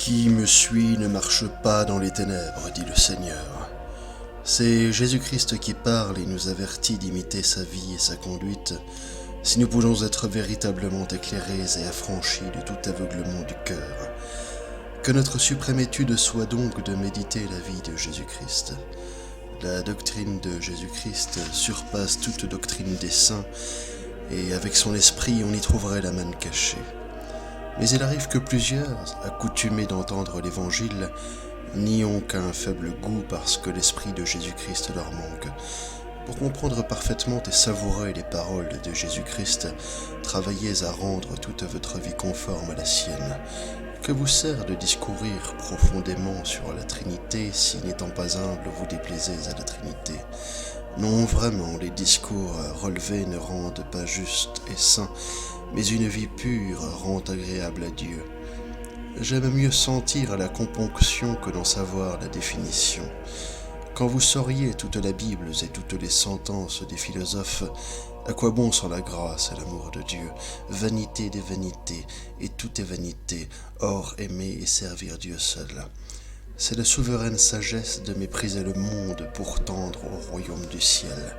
Qui me suit ne marche pas dans les ténèbres, dit le Seigneur. C'est Jésus-Christ qui parle et nous avertit d'imiter sa vie et sa conduite, si nous voulons être véritablement éclairés et affranchis de tout aveuglement du cœur. Que notre suprême étude soit donc de méditer la vie de Jésus-Christ. La doctrine de Jésus-Christ surpasse toute doctrine des saints, et avec son esprit on y trouverait la manne cachée. Mais il arrive que plusieurs, accoutumés d'entendre l'Évangile, n'y ont qu'un faible goût parce que l'esprit de Jésus-Christ leur manque. Pour comprendre parfaitement et savourer les paroles de Jésus-Christ, travaillez à rendre toute votre vie conforme à la sienne. Que vous sert de discourir profondément sur la Trinité si, n'étant pas humble, vous déplaisez à la Trinité? Non, vraiment, les discours relevés ne rendent pas juste et saint, mais une vie pure rend agréable à Dieu. J'aime mieux sentir la componction que d'en savoir la définition. Quand vous sauriez toute la Bible et toutes les sentences des philosophes, à quoi bon sans la grâce et l'amour de Dieu? Vanité des vanités, et tout est vanité, or aimer et servir Dieu seul. C'est la souveraine sagesse de mépriser le monde pour tendre au royaume du ciel.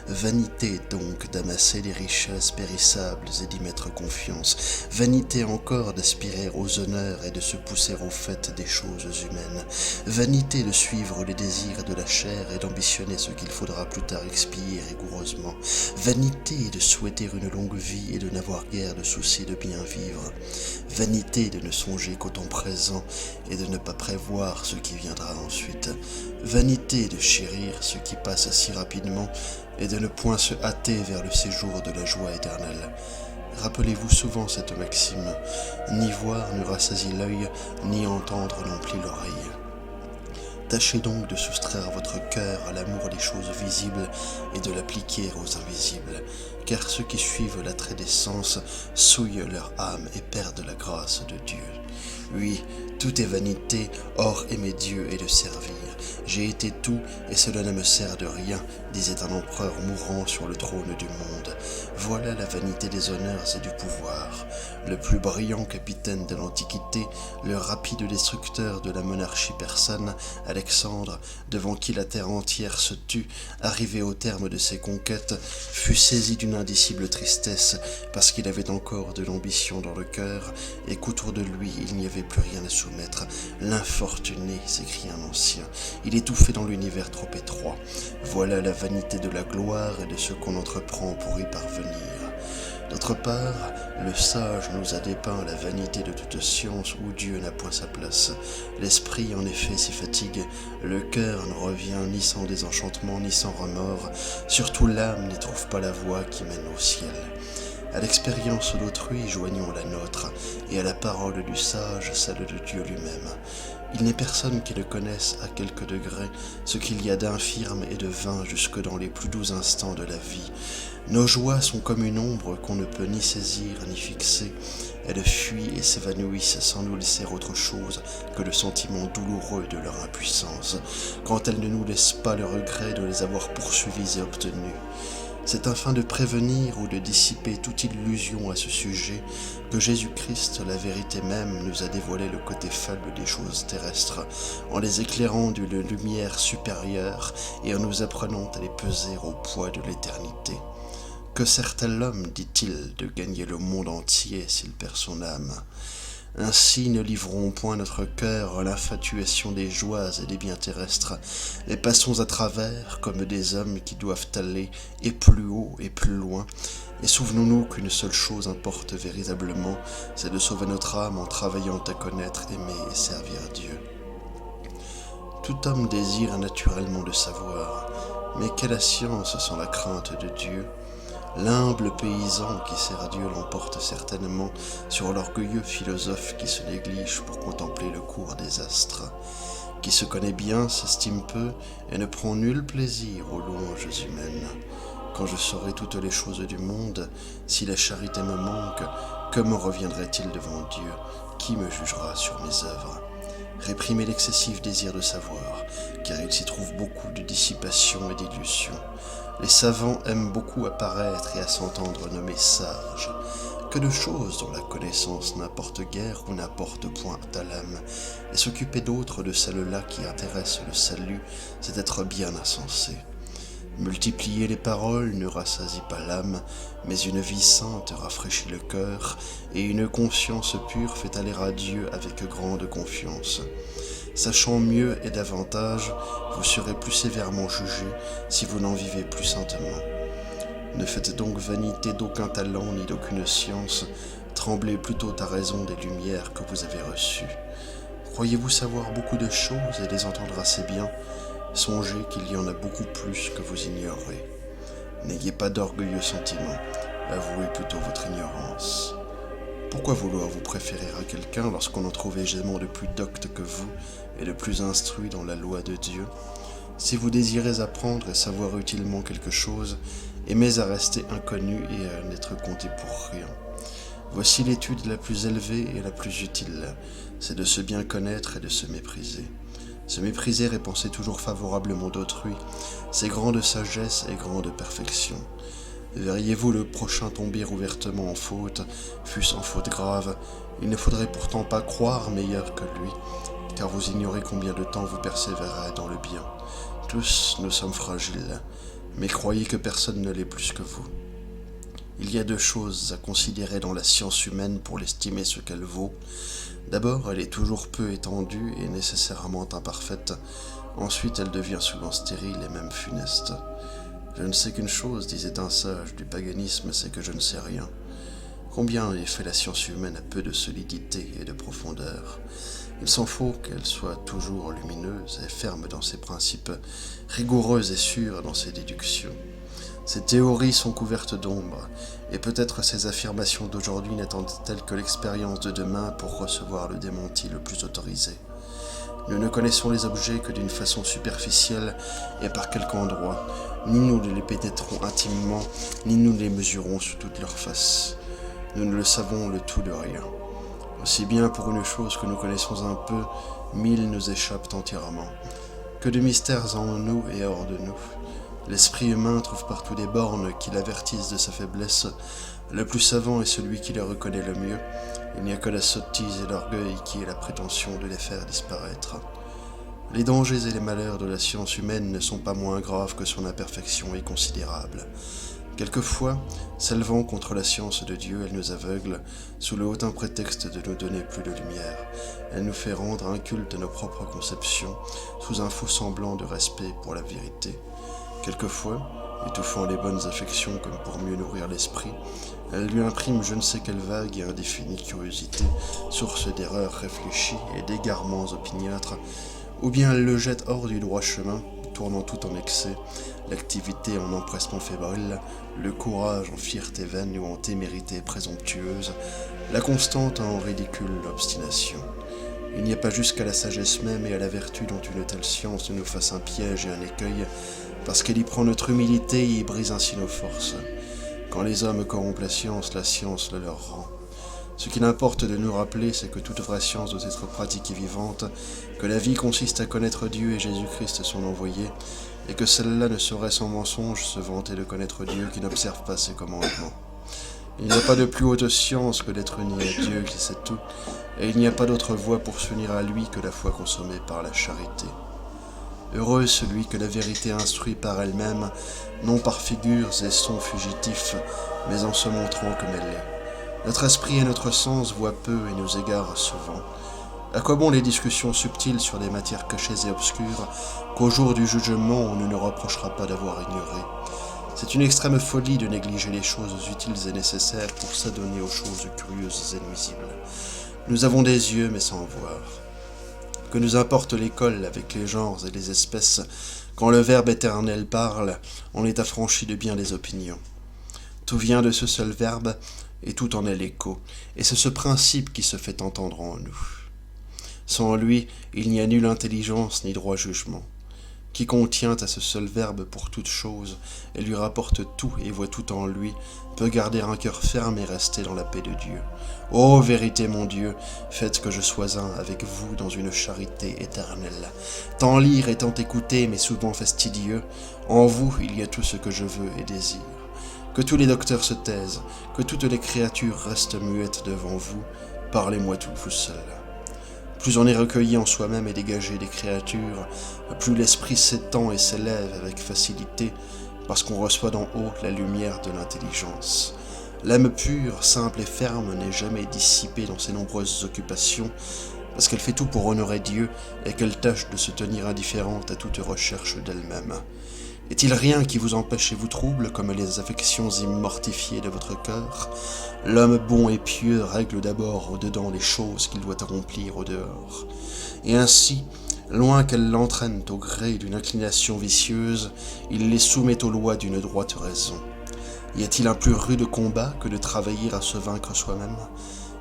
Vanité donc d'amasser des richesses périssables et d'y mettre confiance. Vanité encore d'aspirer aux honneurs et de se pousser au fait des choses humaines. Vanité de suivre les désirs de la chair et d'ambitionner ce qu'il faudra plus tard expier rigoureusement. Vanité de souhaiter une longue vie et de n'avoir guère de souci de bien vivre. Vanité de ne songer qu'au temps présent et de ne pas prévoir ce qui viendra ensuite. Vanité de chérir ce qui passe si rapidement et de ne point se hâter vers le séjour de la joie éternelle. Rappelez-vous souvent cette maxime, ni voir ne rassasie l'œil, ni entendre n'emplit l'oreille. Tâchez donc de soustraire votre cœur à l'amour des choses visibles et de l'appliquer aux invisibles, car ceux qui suivent l'attrait des sens souillent leur âme et perdent la grâce de Dieu. Oui, tout est vanité, or aimer Dieu et le servir. J'ai été tout, et cela ne me sert de rien, disait un empereur mourant sur le trône du monde. Voilà la vanité des honneurs et du pouvoir. Le plus brillant capitaine de l'Antiquité, le rapide destructeur de la monarchie persane, Alexandre, devant qui la terre entière se tut, arrivé au terme de ses conquêtes, fut saisi d'une indicible tristesse, parce qu'il avait encore de l'ambition dans le cœur, et qu'autour de lui il n'y avait plus rien à soumettre. L'infortuné, s'écria un ancien, il étouffait dans l'univers trop étroit. Voilà la vanité de la gloire et de ce qu'on entreprend pour y parvenir. D'autre part, le sage nous a dépeint la vanité de toute science où Dieu n'a point sa place. L'esprit en effet s'y fatigue, le cœur ne revient ni sans désenchantement ni sans remords, surtout l'âme n'y trouve pas la voie qui mène au ciel. À l'expérience d'autrui joignons la nôtre, et à la parole du sage celle de Dieu lui-même. Il n'est personne qui ne connaisse à quelque degré ce qu'il y a d'infirme et de vain jusque dans les plus doux instants de la vie. Nos joies sont comme une ombre qu'on ne peut ni saisir ni fixer. Elles fuient et s'évanouissent sans nous laisser autre chose que le sentiment douloureux de leur impuissance, quand elles ne nous laissent pas le regret de les avoir poursuivies et obtenues. C'est afin de prévenir ou de dissiper toute illusion à ce sujet que Jésus-Christ, la vérité même, nous a dévoilé le côté faible des choses terrestres, en les éclairant d'une lumière supérieure et en nous apprenant à les peser au poids de l'éternité. Que sert à l'homme, dit-il, de gagner le monde entier s'il perd son âme? Ainsi ne livrons point notre cœur à l'infatuation des joies et des biens terrestres, et passons à travers comme des hommes qui doivent aller et plus haut et plus loin, et souvenons-nous qu'une seule chose importe véritablement, c'est de sauver notre âme en travaillant à connaître, aimer et servir Dieu. Tout homme désire naturellement de savoir, mais quelle science sans la crainte de Dieu? L'humble paysan qui sert Dieu l'emporte certainement sur l'orgueilleux philosophe qui se néglige pour contempler le cours des astres. Qui se connaît bien s'estime peu et ne prend nul plaisir aux louanges humaines. Quand je saurai toutes les choses du monde, si la charité me manque, que me reviendrait-il devant Dieu? Qui me jugera sur mes œuvres? Réprimez l'excessif désir de savoir, car il s'y trouve beaucoup de dissipation et d'illusion. Les savants aiment beaucoup à paraître et à s'entendre nommer sages. Que de choses dont la connaissance n'apporte guère ou n'apporte point à l'âme, et s'occuper d'autres de celles-là qui intéressent le salut, c'est être bien insensé. Multiplier les paroles ne rassasie pas l'âme, mais une vie sainte rafraîchit le cœur, et une conscience pure fait aller à Dieu avec grande confiance. Sachant mieux et davantage, vous serez plus sévèrement jugé si vous n'en vivez plus saintement. Ne faites donc vanité d'aucun talent ni d'aucune science, tremblez plutôt à raison des lumières que vous avez reçues. Croyez-vous savoir beaucoup de choses et les entendre assez bien ? Songez qu'il y en a beaucoup plus que vous ignorez. N'ayez pas d'orgueilleux sentiments, avouez plutôt votre ignorance. Pourquoi vouloir vous préférer à quelqu'un lorsqu'on en trouve aisément de plus docte que vous et de plus instruit dans la loi de Dieu ? Si vous désirez apprendre et savoir utilement quelque chose, aimez à rester inconnu et à n'être compté pour rien. Voici l'étude la plus élevée et la plus utile, c'est de se bien connaître et de se mépriser. Se mépriser et penser toujours favorablement d'autrui, c'est grande sagesse et grande perfection. Verriez-vous le prochain tomber ouvertement en faute, fût-ce en faute grave, il ne faudrait pourtant pas croire meilleur que lui, car vous ignorez combien de temps vous persévérez dans le bien. Tous nous sommes fragiles, mais croyez que personne ne l'est plus que vous. Il y a deux choses à considérer dans la science humaine pour l'estimer ce qu'elle vaut. D'abord, elle est toujours peu étendue et nécessairement imparfaite. Ensuite, elle devient souvent stérile et même funeste. Je ne sais qu'une chose, disait un sage du paganisme, c'est que je ne sais rien. Combien est fait la science humaine à peu de solidité et de profondeur ? Il s'en faut qu'elle soit toujours lumineuse et ferme dans ses principes, rigoureuse et sûre dans ses déductions. Ces théories sont couvertes d'ombre, et peut-être ces affirmations d'aujourd'hui n'attendent-elles que l'expérience de demain pour recevoir le démenti le plus autorisé. Nous ne connaissons les objets que d'une façon superficielle et par quelque endroit, ni nous ne les pénétrons intimement, ni nous les mesurons sous toute leur face. Nous ne le savons le tout de rien. Aussi bien pour une chose que nous connaissons un peu, 1000 nous échappent entièrement. Que de mystères en nous et hors de nous. L'esprit humain trouve partout des bornes qui l'avertissent de sa faiblesse. Le plus savant est celui qui les reconnaît le mieux. Il n'y a que la sottise et l'orgueil qui ait la prétention de les faire disparaître. Les dangers et les malheurs de la science humaine ne sont pas moins graves que son imperfection est considérable. Quelquefois, s'élevant contre la science de Dieu, elle nous aveugle, sous le hautain prétexte de nous donner plus de lumière. Elle nous fait rendre inculte nos propres conceptions, sous un faux semblant de respect pour la vérité. Quelquefois, étouffant les bonnes affections comme pour mieux nourrir l'esprit, elle lui imprime je ne sais quelle vague et indéfinie curiosité, source d'erreurs réfléchies et d'égarements opiniâtres, ou bien elle le jette hors du droit chemin, tournant tout en excès, l'activité en empressement fébrile, le courage en fierté vaine ou en témérité présomptueuse, la constante en ridicule obstination. Il n'y a pas jusqu'à la sagesse même et à la vertu dont une telle science ne nous fasse un piège et un écueil, parce qu'elle y prend notre humilité et y brise ainsi nos forces. Quand les hommes corrompent la science le leur rend. Ce qu'il importe de nous rappeler, c'est que toute vraie science doit être pratique et vivante, que la vie consiste à connaître Dieu et Jésus-Christ son envoyé, et que celle-là ne saurait sans mensonge se vanter de connaître Dieu qui n'observe pas ses commandements. Il n'y a pas de plus haute science que d'être uni à Dieu qui sait tout, et il n'y a pas d'autre voie pour s'unir à lui que la foi consommée par la charité. Heureux celui que la vérité instruit par elle-même, non par figures et sons fugitifs, mais en se montrant comme elle est. Notre esprit et notre sens voient peu et nous égarent souvent. À quoi bon les discussions subtiles sur des matières cachées et obscures, qu'au jour du jugement on ne nous reprochera pas d'avoir ignorées. C'est une extrême folie de négliger les choses utiles et nécessaires pour s'adonner aux choses curieuses et nuisibles. Nous avons des yeux mais sans voir. Que nous importe l'école avec les genres et les espèces, quand le Verbe éternel parle, on est affranchi de bien des opinions. Tout vient de ce seul Verbe, et tout en est l'écho, et c'est ce principe qui se fait entendre en nous. Sans lui, il n'y a nulle intelligence ni droit jugement. Quiconque tient à ce seul Verbe pour toute chose, et lui rapporte tout et voit tout en lui, peut garder un cœur ferme et rester dans la paix de Dieu. Ô vérité mon Dieu, faites que je sois un avec vous dans une charité éternelle. Tant lire et tant écouter m'est souvent fastidieux, en vous il y a tout ce que je veux et désire. que tous les docteurs se taisent, que toutes les créatures restent muettes devant vous, parlez-moi tout vous seul. Plus on est recueilli en soi-même et dégagé des créatures, plus l'esprit s'étend et s'élève avec facilité, parce qu'on reçoit d'en haut la lumière de l'intelligence. L'âme pure, simple et ferme n'est jamais dissipée dans ses nombreuses occupations, parce qu'elle fait tout pour honorer Dieu et qu'elle tâche de se tenir indifférente à toute recherche d'elle-même. Est-il rien qui vous empêche et vous trouble, comme les affections immortifiées de votre cœur? L'homme bon et pieux règle d'abord au-dedans les choses qu'il doit accomplir au-dehors. Et ainsi, loin qu'elles l'entraînent au gré d'une inclination vicieuse, il les soumet aux lois d'une droite raison. Y a-t-il un plus rude combat que de travailler à se vaincre soi-même?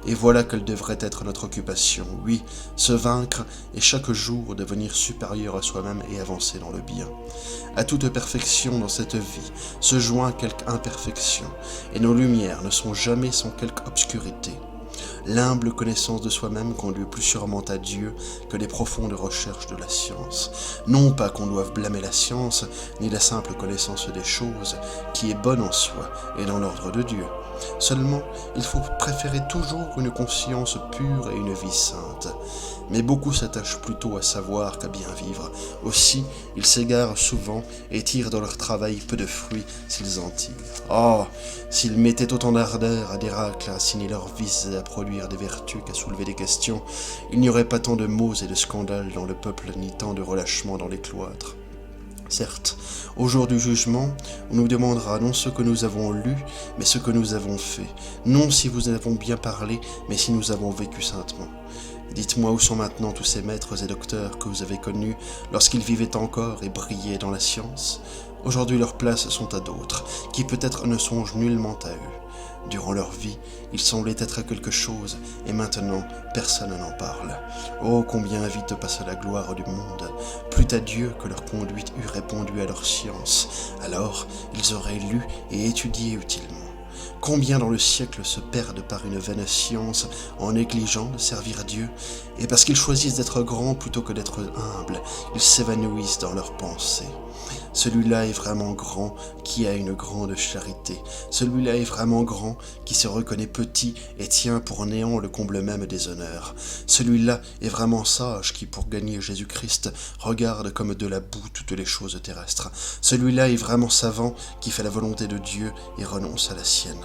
Et voilà quelle devrait être notre occupation, oui, se vaincre et chaque jour devenir supérieur à soi-même et avancer dans le bien. À toute perfection dans cette vie se joint quelque imperfection, et nos lumières ne sont jamais sans quelque obscurité. L'humble connaissance de soi-même conduit plus sûrement à Dieu que les profondes recherches de la science. Non pas qu'on doive blâmer la science, ni la simple connaissance des choses, qui est bonne en soi et dans l'ordre de Dieu. Seulement, il faut préférer toujours une conscience pure et une vie sainte. Mais beaucoup s'attachent plutôt à savoir qu'à bien vivre. Aussi, ils s'égarent souvent et tirent dans leur travail peu de fruits s'ils en tirent. Oh, s'ils mettaient autant d'ardeur à des racles à assigner leurs vices et à produire des vertus qu'à soulever des questions, il n'y aurait pas tant de maux et de scandales dans le peuple, ni tant de relâchements dans les cloîtres. Certes, au jour du jugement, on nous demandera non ce que nous avons lu, mais ce que nous avons fait, non si vous avons bien parlé, mais si nous avons vécu saintement. Dites-moi où sont maintenant tous ces maîtres et docteurs que vous avez connus lorsqu'ils vivaient encore et brillaient dans la science? Aujourd'hui leurs places sont à d'autres, qui peut-être ne songent nullement à eux. Durant leur vie, ils semblaient être à quelque chose, et maintenant, personne n'en parle. Oh, combien vite passe la gloire du monde! Plût à Dieu que leur conduite eût répondu à leur science, alors ils auraient lu et étudié utilement. Combien dans le siècle se perdent par une vaine science en négligeant de servir Dieu, et parce qu'ils choisissent d'être grands plutôt que d'être humbles, ils s'évanouissent dans leurs pensées. Celui-là est vraiment grand qui a une grande charité. Celui-là est vraiment grand qui se reconnaît petit et tient pour néant le comble même des honneurs. Celui-là est vraiment sage qui, pour gagner Jésus-Christ, regarde comme de la boue toutes les choses terrestres. Celui-là est vraiment savant qui fait la volonté de Dieu et renonce à la sienne.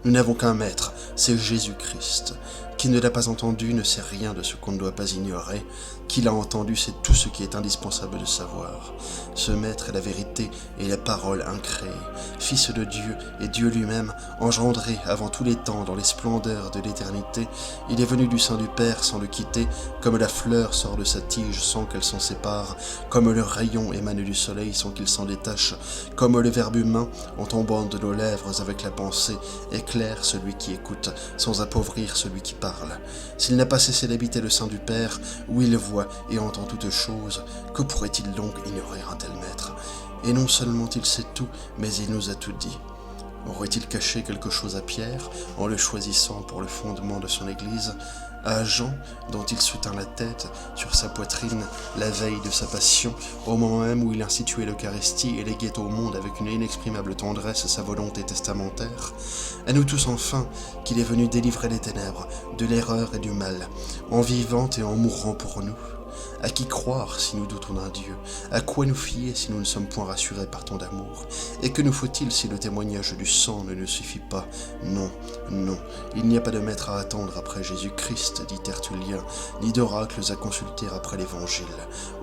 Nous n'avons qu'un maître, c'est Jésus-Christ. Qui ne l'a pas entendu ne sait rien de ce qu'on ne doit pas ignorer. Qui l'a entendu sait tout ce qui est indispensable de savoir. Ce maître est la vérité et la parole incréée, Fils de Dieu et Dieu lui-même, engendré avant tous les temps dans les splendeurs de l'éternité. Il est venu du sein du Père sans le quitter, comme la fleur sort de sa tige sans qu'elle s'en sépare, comme le rayon émane du soleil sans qu'il s'en détache, comme le Verbe humain, en tombant de nos lèvres avec la pensée, éclaire celui qui écoute, sans appauvrir celui qui parle. S'il n'a pas cessé d'habiter le sein du Père, où il voit et entend toutes choses, que pourrait-il donc ignorer un tel maître? Et non seulement il sait tout, mais il nous a tout dit. Aurait-il caché quelque chose à Pierre, en le choisissant pour le fondement de son Église, à Jean, dont il soutint la tête sur sa poitrine la veille de sa passion, au moment même où il instituait l'Eucharistie et léguait au monde avec une inexprimable tendresse sa volonté testamentaire? À nous tous enfin, qu'il est venu délivrer les ténèbres, de l'erreur et du mal, en vivant et en mourant pour nous. À qui croire si nous doutons d'un Dieu? À quoi nous fier si nous ne sommes point rassurés par tant d'amour? Et que nous faut-il si le témoignage du sang ne nous suffit pas? Non, non, il n'y a pas de maître à attendre après Jésus-Christ, dit Tertullien, ni d'oracles à consulter après l'Évangile.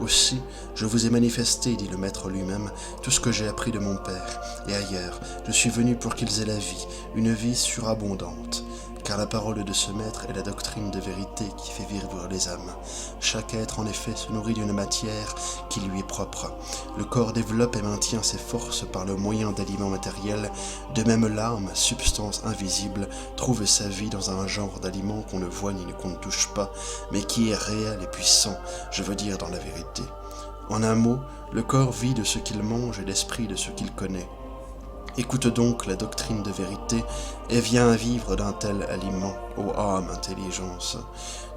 Aussi, je vous ai manifesté, dit le Maître lui-même, tout ce que j'ai appris de mon Père, et ailleurs, je suis venu pour qu'ils aient la vie, une vie surabondante. Car la parole de ce maître est la doctrine de vérité qui fait vivre les âmes. Chaque être, en effet, se nourrit d'une matière qui lui est propre. Le corps développe et maintient ses forces par le moyen d'aliments matériels. De même, l'âme, substance invisible, trouve sa vie dans un genre d'aliment qu'on ne voit ni qu'on ne touche pas, mais qui est réel et puissant, je veux dire dans la vérité. En un mot, le corps vit de ce qu'il mange et l'esprit de ce qu'il connaît. Écoute donc la doctrine de vérité et viens à vivre d'un tel aliment, ô âme intelligence.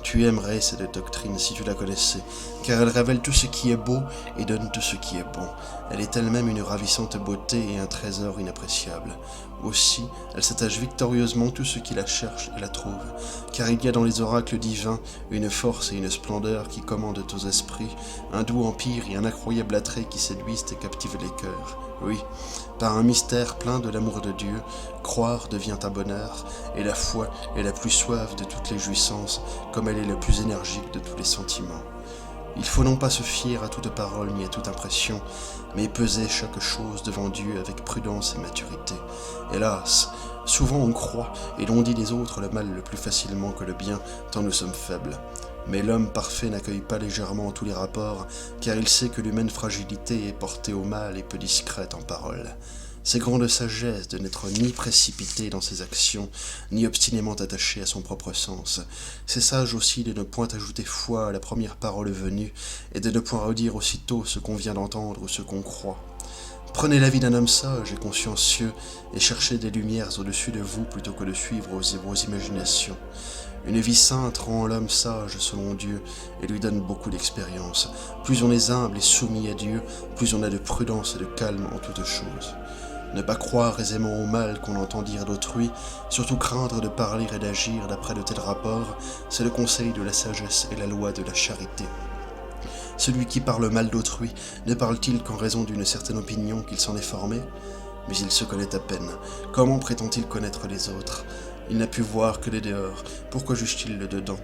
Tu aimerais cette doctrine si tu la connaissais, car elle révèle tout ce qui est beau et donne tout ce qui est bon. Elle est elle-même une ravissante beauté et un trésor inappréciable. Aussi, elle s'attache victorieusement tout ce qui la cherche et la trouve, car il y a dans les oracles divins une force et une splendeur qui commandent aux esprits, un doux empire et un incroyable attrait qui séduisent et captivent les cœurs. Oui, par un mystère plein de l'amour de Dieu, croire devient un bonheur, et la foi est la plus suave de toutes les jouissances, comme elle est la plus énergique de tous les sentiments. Il faut non pas se fier à toute parole ni à toute impression, mais peser chaque chose devant Dieu avec prudence et maturité. Hélas, souvent on croit et l'on dit des autres le mal le plus facilement que le bien, tant nous sommes faibles. Mais l'homme parfait n'accueille pas légèrement tous les rapports, car il sait que l'humaine fragilité est portée au mal et peu discrète en parole. C'est grande sagesse de n'être ni précipité dans ses actions, ni obstinément attaché à son propre sens. C'est sage aussi de ne point ajouter foi à la première parole venue, et de ne point redire aussitôt ce qu'on vient d'entendre ou ce qu'on croit. Prenez l'avis d'un homme sage et consciencieux, et cherchez des lumières au-dessus de vous plutôt que de suivre vos imaginations. Une vie sainte rend l'homme sage selon Dieu et lui donne beaucoup d'expérience. Plus on est humble et soumis à Dieu, plus on a de prudence et de calme en toutes choses. Ne pas croire aisément au mal qu'on entend dire d'autrui, surtout craindre de parler et d'agir d'après de tels rapports, c'est le conseil de la sagesse et la loi de la charité. Celui qui parle mal d'autrui, ne parle-t-il qu'en raison d'une certaine opinion qu'il s'en est formée ? Mais il se connaît à peine. Comment prétend-il connaître les autres ? Il n'a pu voir que les dehors, pourquoi juge-t-il le dedans ?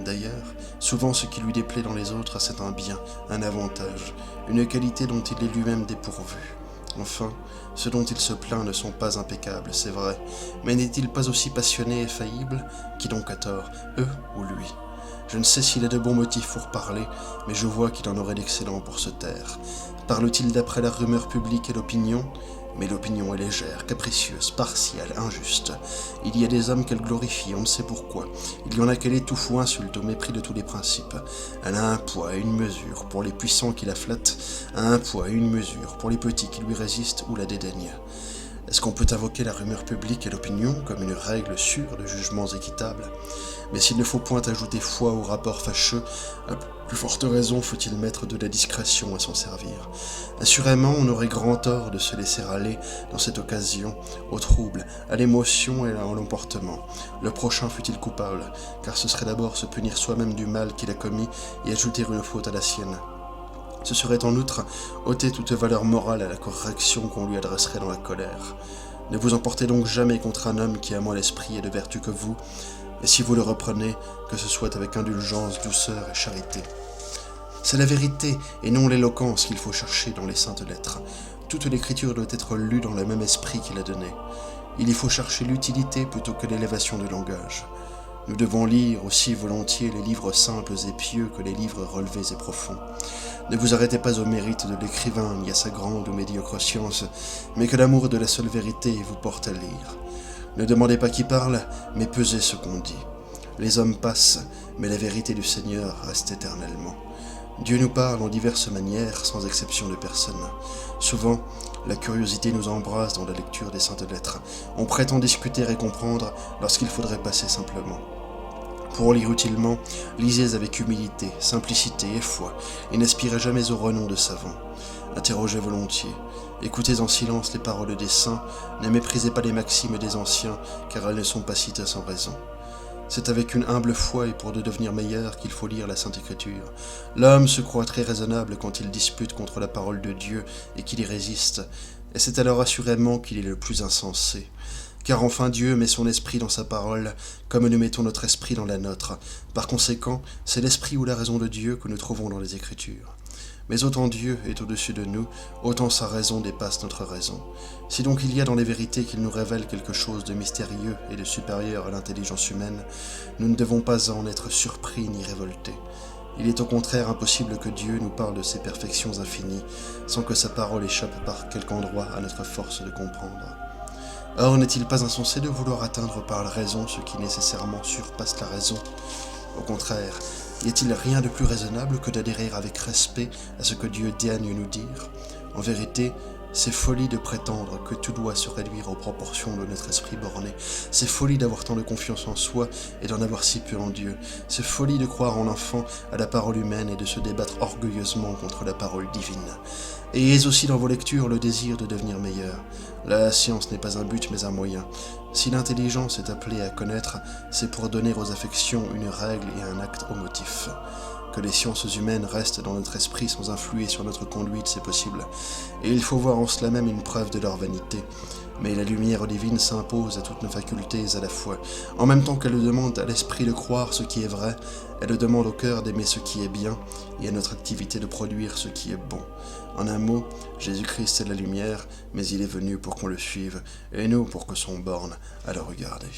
D'ailleurs, souvent ce qui lui déplaît dans les autres, c'est un bien, un avantage, une qualité dont il est lui-même dépourvu. Enfin, ceux dont il se plaint ne sont pas impeccables, c'est vrai, mais n'est-il pas aussi passionné et faillible ? Qui donc a tort, eux ou lui ? Je ne sais s'il a de bons motifs pour parler, mais je vois qu'il en aurait d'excellents pour se taire. Parle-t-il d'après la rumeur publique et l'opinion ? Mais l'opinion est légère, capricieuse, partiale, injuste. Il y a des hommes qu'elle glorifie, on ne sait pourquoi. Il y en a qu'elle étouffe ou insulte au mépris de tous les principes. Elle a un poids et une mesure pour les puissants qui la flattent, un poids et une mesure pour les petits qui lui résistent ou la dédaignent. Est-ce qu'on peut invoquer la rumeur publique et l'opinion comme une règle sûre de jugements équitables ? Mais s'il ne faut point ajouter foi aux rapports fâcheux, à plus forte raison faut-il mettre de la discrétion à s'en servir. Assurément, on aurait grand tort de se laisser aller, dans cette occasion, au trouble, à l'émotion et à l'emportement. Le prochain fut-il coupable, car ce serait d'abord se punir soi-même du mal qu'il a commis et ajouter une faute à la sienne. Ce serait en outre ôter toute valeur morale à la correction qu'on lui adresserait dans la colère. Ne vous emportez donc jamais contre un homme qui a moins d'esprit et de vertu que vous, et si vous le reprenez, que ce soit avec indulgence, douceur et charité. C'est la vérité et non l'éloquence qu'il faut chercher dans les saintes lettres. Toute l'écriture doit être lue dans le même esprit qu'il a donné. Il y faut chercher l'utilité plutôt que l'élévation du langage. Nous devons lire aussi volontiers les livres simples et pieux que les livres relevés et profonds. Ne vous arrêtez pas au mérite de l'écrivain ni à sa grande ou médiocre science, mais que l'amour de la seule vérité vous porte à lire. Ne demandez pas qui parle, mais pesez ce qu'on dit. Les hommes passent, mais la vérité du Seigneur reste éternellement. Dieu nous parle en diverses manières, sans exception de personne. Souvent, la curiosité nous embrasse dans la lecture des saintes lettres. On prétend discuter et comprendre lorsqu'il faudrait passer simplement. Pour lire utilement, lisez avec humilité, simplicité et foi, et n'aspirez jamais au renom de savant. Interrogez volontiers, écoutez en silence les paroles des saints, ne méprisez pas les maximes des anciens, car elles ne sont pas citées sans raison. C'est avec une humble foi et pour de devenir meilleur qu'il faut lire la Sainte Écriture. L'homme se croit très raisonnable quand il dispute contre la parole de Dieu et qu'il y résiste, et c'est alors assurément qu'il est le plus insensé. Car enfin Dieu met son esprit dans sa parole, comme nous mettons notre esprit dans la nôtre. Par conséquent, c'est l'esprit ou la raison de Dieu que nous trouvons dans les Écritures. Mais autant Dieu est au-dessus de nous, autant sa raison dépasse notre raison. Si donc il y a dans les vérités qu'il nous révèle quelque chose de mystérieux et de supérieur à l'intelligence humaine, nous ne devons pas en être surpris ni révoltés. Il est au contraire impossible que Dieu nous parle de ses perfections infinies, sans que sa parole échappe par quelque endroit à notre force de comprendre. Or, n'est-il pas insensé de vouloir atteindre par la raison ce qui nécessairement surpasse la raison ? Au contraire, y a-t-il rien de plus raisonnable que d'adhérer avec respect à ce que Dieu daigne nous dire ? En vérité, C'est folie de prétendre que tout doit se réduire aux proportions de notre esprit borné. C'est folie d'avoir tant de confiance en soi et d'en avoir si peu en Dieu. C'est folie de croire en l'enfant, à la parole humaine et de se débattre orgueilleusement contre la parole divine. Ayez aussi dans vos lectures le désir de devenir meilleur. La science n'est pas un but mais un moyen. Si l'intelligence est appelée à connaître, c'est pour donner aux affections une règle et un acte au motif. Que les sciences humaines restent dans notre esprit sans influer sur notre conduite, c'est possible. Et il faut voir en cela même une preuve de leur vanité. Mais la lumière divine s'impose à toutes nos facultés à la fois. En même temps qu'elle demande à l'esprit de croire ce qui est vrai, elle demande au cœur d'aimer ce qui est bien et à notre activité de produire ce qui est bon. En un mot, Jésus-Christ est la lumière, mais il est venu pour qu'on le suive, et nous pour que son borne à le regarder.